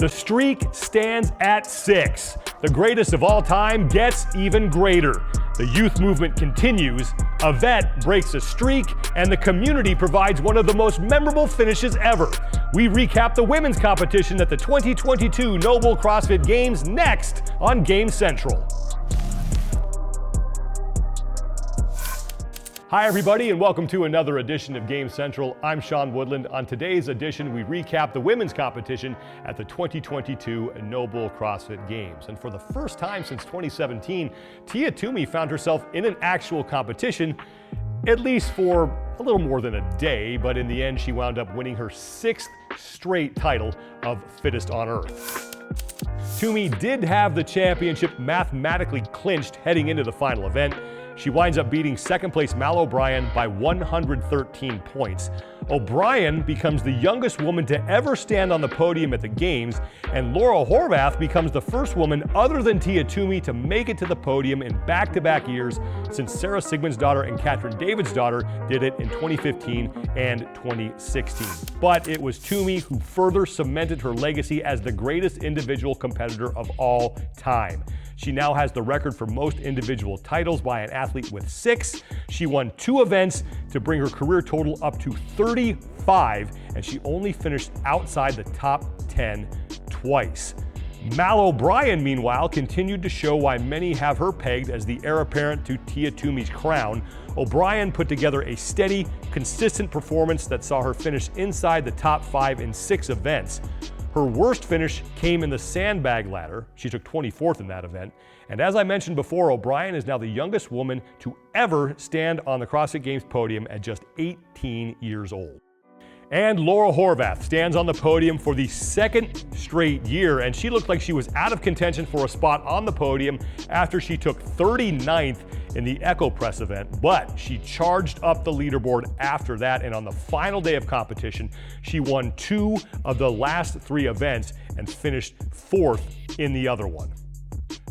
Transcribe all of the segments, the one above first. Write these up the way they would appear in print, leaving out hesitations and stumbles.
The streak stands at 6. The greatest of all time gets even greater. The youth movement continues, a vet breaks a streak, and the community provides one of the most memorable finishes ever. We recap the women's competition at the 2022 NOBULL CrossFit Games next on Game Central. Hi everybody, and welcome to another edition of Game Central. I'm Sean Woodland. On today's edition, we recap the women's competition at the 2022 NOBULL CrossFit Games. And for the first time since 2017, Tia Toomey found herself in an actual competition, at least for a little more than a day, but in the end she wound up winning her 6th straight title of Fittest on Earth. Toomey did have the championship mathematically clinched heading into the final event. She winds up beating second place Mal O'Brien by 113 points. O'Brien becomes the youngest woman to ever stand on the podium at the Games, and Laura Horvath becomes the first woman other than Tia Toomey to make it to the podium in back-to-back years since Sarah Sigmundsdottir and Katrin Davidsdottir did it in 2015 and 2016. But it was Toomey who further cemented her legacy as the greatest individual competitor of all time. She now has the record for most individual titles by an athlete with 6. She won 2 events to bring her career total up to 35, and she only finished outside the top 10 twice. Mal O'Brien, meanwhile, continued to show why many have her pegged as the heir apparent to Tia Toomey's crown. O'Brien put together a steady, consistent performance that saw her finish inside the top 5 in 6 events. Her worst finish came in the Sandbag Ladder. She took 24th in that event. And as I mentioned before, O'Brien is now the youngest woman to ever stand on the CrossFit Games podium at just 18 years old. And Laura Horvath stands on the podium for the 2nd straight year, and she looked like she was out of contention for a spot on the podium after she took 39th in the Echo Press event, but she charged up the leaderboard after that, and on the final day of competition, she won 2 of the last 3 events and finished 4th in the other one.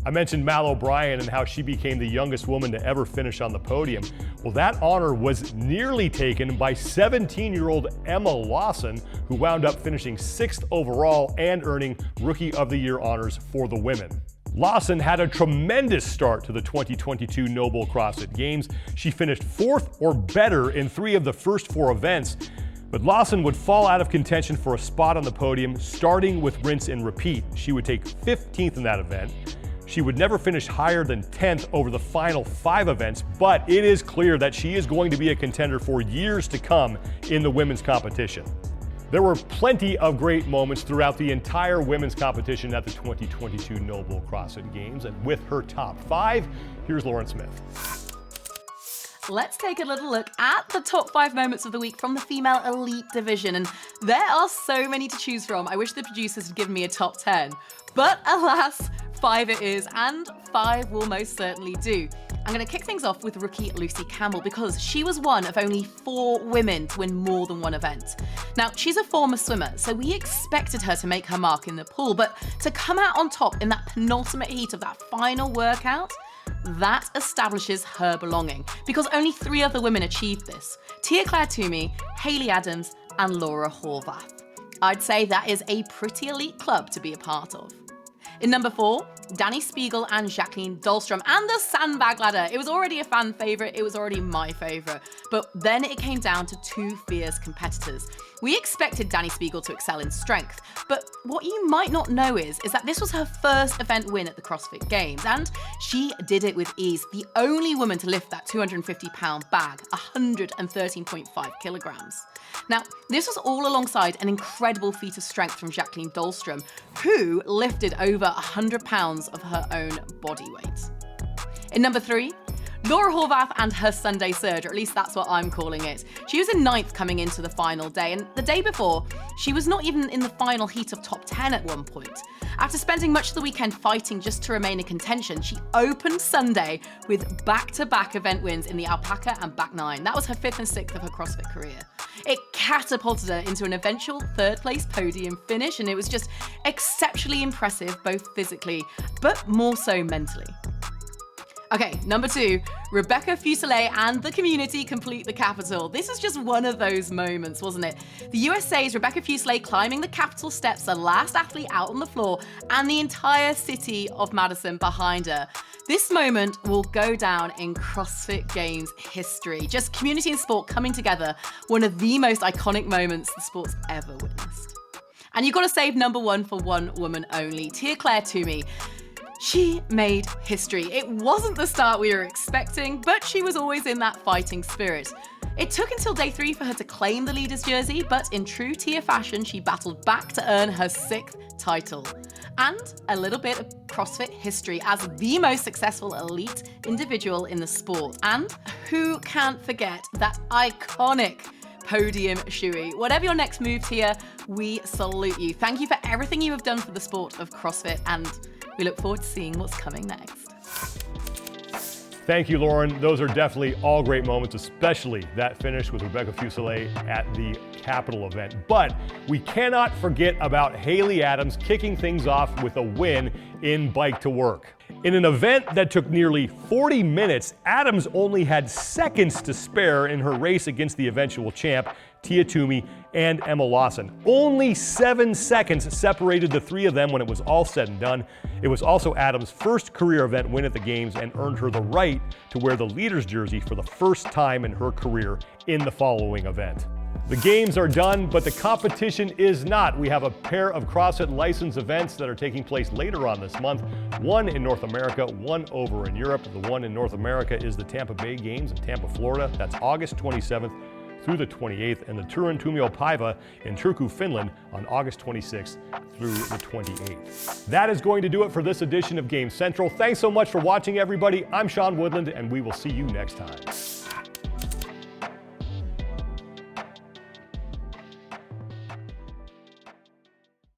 I mentioned Mal O'Brien and how she became the youngest woman to ever finish on the podium. Well, that honor was nearly taken by 17-year-old Emma Lawson, who wound up finishing 6th overall and earning Rookie of the Year honors for the women. Lawson had a tremendous start to the 2022 NOBULL CrossFit Games. She finished 4th or better in 3 of the first 4 events, but Lawson would fall out of contention for a spot on the podium, starting with rinse and repeat. She would take 15th in that event. She would never finish higher than 10th over the final 5 events, but it is clear that she is going to be a contender for years to come in the women's competition. There were plenty of great moments throughout the entire women's competition at the 2022 NOBULL CrossFit Games, and with her top 5, here's Lauren Smith. Let's take a little look at the top 5 moments of the week from the female elite division, and there are so many to choose from. I wish the producers had given me a top 10, but alas, 5 it is, and 5 will most certainly do. I'm going to kick things off with rookie Lucy Campbell because she was one of only 4 women to win more than one event. Now, she's a former swimmer, so we expected her to make her mark in the pool, but to come out on top in that penultimate heat of that final workout, that establishes her belonging because only 3 other women achieved this: Tia-Clair Toomey, Hayley Adams, and Laura Horvath. I'd say that is a pretty elite club to be a part of. In number 4, Dani Speegle and Jacqueline Dahlstrom and the Sandbag Ladder. It was already a fan favourite, it was already my favourite, but then it came down to 2 fierce competitors. We expected Dani Speegle to excel in strength, but what you might not know is that this was her first event win at the CrossFit Games, and she did it with ease. The only woman to lift that 250-pound bag, 113.5 kilograms. Now, this was all alongside an incredible feat of strength from Jacqueline Dahlstrom, who lifted over 100 pounds of her own body weight. In number 3, Laura Horvath and her Sunday surge, or at least that's what I'm calling it. She was in 9th coming into the final day, and the day before, she was not even in the final heat of top 10 at one point. After spending much of the weekend fighting just to remain in contention, she opened Sunday with back-to-back event wins in the alpaca and back 9. That was her 5th and 6th of her CrossFit career. It catapulted her into an eventual 3rd place podium finish, and it was just exceptionally impressive, both physically, but more so mentally. Okay, number 2, Rebecca Fuselier and the community complete the Capitol. This is just one of those moments, wasn't it? The USA's Rebecca Fuselier climbing the Capitol steps, the last athlete out on the floor, and the entire city of Madison behind her. This moment will go down in CrossFit Games history. Just community and sport coming together, one of the most iconic moments the sport's ever witnessed. And you've got to save number 1 for one woman only, Tia-Clair Toomey. She made history. It wasn't the start we were expecting, but she was always in that fighting spirit. It took until day 3 for her to claim the leader's jersey, but in true Tia fashion, she battled back to earn her 6th title. And a little bit of CrossFit history as the most successful elite individual in the sport. And who can't forget that iconic podium shoey. Whatever your next move, Tia, we salute you. Thank you for everything you have done for the sport of CrossFit, and we look forward to seeing what's coming next. Thank you, Lauren. Those are definitely all great moments, especially that finish with Rebecca Fuselier at the Capitol event. But we cannot forget about Hayley Adams kicking things off with a win in Bike to Work. In an event that took nearly 40 minutes, Adams only had seconds to spare in her race against the eventual champ, Tia Toomey and Emma Lawson. Only 7 seconds separated the 3 of them when it was all said and done. It was also Adams' first career event win at the Games and earned her the right to wear the leader's jersey for the first time in her career in the following event. The Games are done, but the competition is not. We have a pair of CrossFit license events that are taking place later on this month. One in North America, one over in Europe. The one in North America is the Tampa Bay Games in Tampa, Florida. That's August 27th through the 28th, and the Turun Tuomiopäivä in Turku, Finland on August 26th through the 28th. That is going to do it for this edition of Game Central. Thanks so much for watching, everybody. I'm Sean Woodland, and we will see you next time.